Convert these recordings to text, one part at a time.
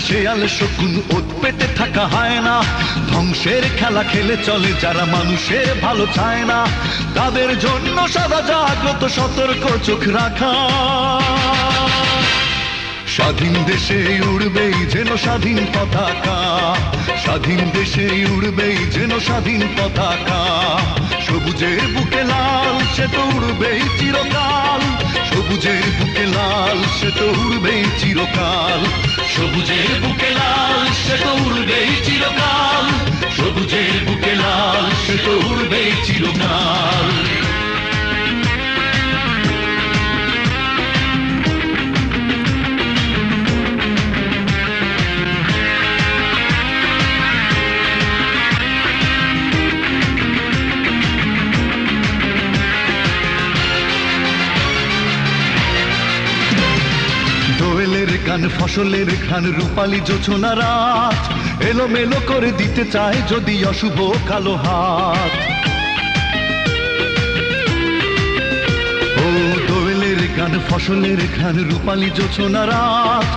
শেয়াল শকুন ওত পেতে থাকা হয় না, ধ্বংসের খেলা খেলে চলে যারা মানুষের ভালো চায় না, তাদের জন্য সদা জাগ্রত সতর্ক চোখ রাখা। স্বাধীন দেশে উড়বেই যেন স্বাধীন পতাকা, স্বাধীন দেশে উড়বেই যেন স্বাধীন পতাকা, সবুজের বুকে লাল সে তো উড়বেই চিরকাল, সবুজের বুকে লাল সে তো উড়বেই চিরকাল, সবুজের বুকে লাল সে তো উড়বেই চিরকাল, সবুজের বুকে লাল সে তো উড়বেই চিরকাল। দোয়েলের গান ফসলের ঘ্রাণ রূপালী জোছনা রাত, এলোমেলো করে দিতে চায় যদি অশুভ কালো হাত। ও দোয়েলের গান ফসলের ঘ্রাণ রূপালী জোছনা রাত,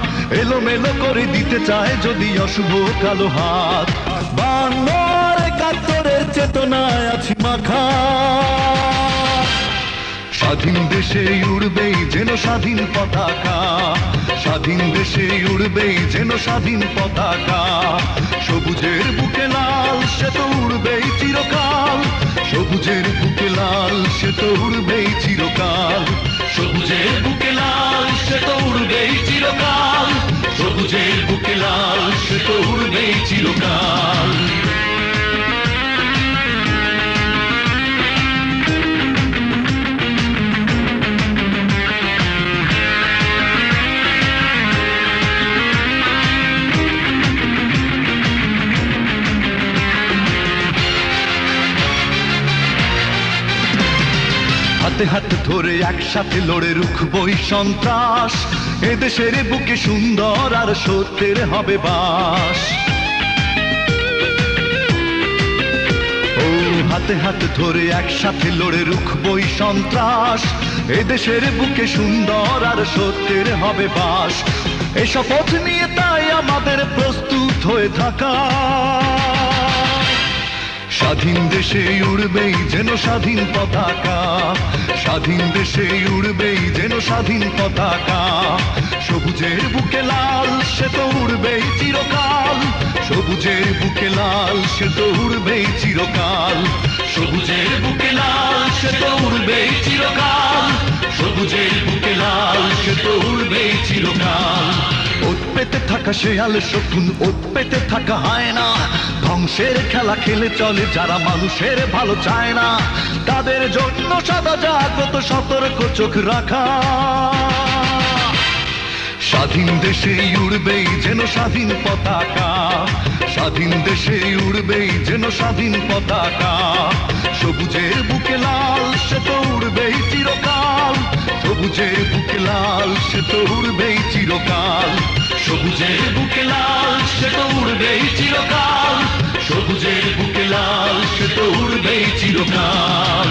এলোমেলো করে দিতে চায় যদি অশুভ কালো হাত। বাংলার একাত্তরের চেতনায় আছি মাখা, স্বাধীন দেশে উড়বেই যেন স্বাধীন পতাকা, স্বাধীন দেশে উড়বেই যেন স্বাধীন পতাকা, সবুজের বুকে লাল সে তো উড়বেই চিরকাল, সবুজের বুকে লাল সে তো উড়বেই চিরকাল, সবুজের বুকে লাল সে তো উড়বেই চিরকাল, সবুজের বুকে লাল সে তো উড়বেই চিরকাল। হাতে হাতে ধরে একসাথে লড়ে রুখবই সন্ত্রাস, এদেশের বুকে সুন্দর আর সত্যের হবে বাস। ও হাতে হাতে ধরে একসাথে লড়ে রুখবই সন্ত্রাস, এদেশের বুকে সুন্দর আর সত্যের হবে বাস। এই শপথ নিয়ে তাই আমাদের প্রস্তুত হয়ে থাকা, স্বাধীন দেশে উড়বেই যেন স্বাধীন পতাকা, স্বাধীন দেশে উড়বেই যেন স্বাধীন পতাকা, সবুজের বুকে লাল সে তো উড়বেই চিরকাল, সবুজের বুকে লাল সে তো উড়বেই চিরকাল, সবুজের বুকে লাল সে তো উড়বেই চিরকাল, সবুজের বুকে লাল সে তো উড়বেই চিরকাল। ওত পেতে থাকা শেয়াল শকুন ওত পেতে থাকা হয় না, ধ্বংসের খেলা খেলে চলে যারা মানুষের ভালো চায় না, তাদের জন্য সদা জাগ্রত সতর্ক চোখ রাখা। স্বাধীন দেশে উড়বেই যেন স্বাধীন পতাকা, স্বাধীন দেশে উড়বেই যেন স্বাধীন পতাকা, সবুজের বুকে লাল সে তো উড়বেই চিরকাল, সবুজের বুকে লাল সে তো উড়বেই চিরকাল, সবুজের বুকে লাল সে তো উড়বেই চিরকাল, সবুজের বুকে লাল সে তো উড়বেই চিরকাল।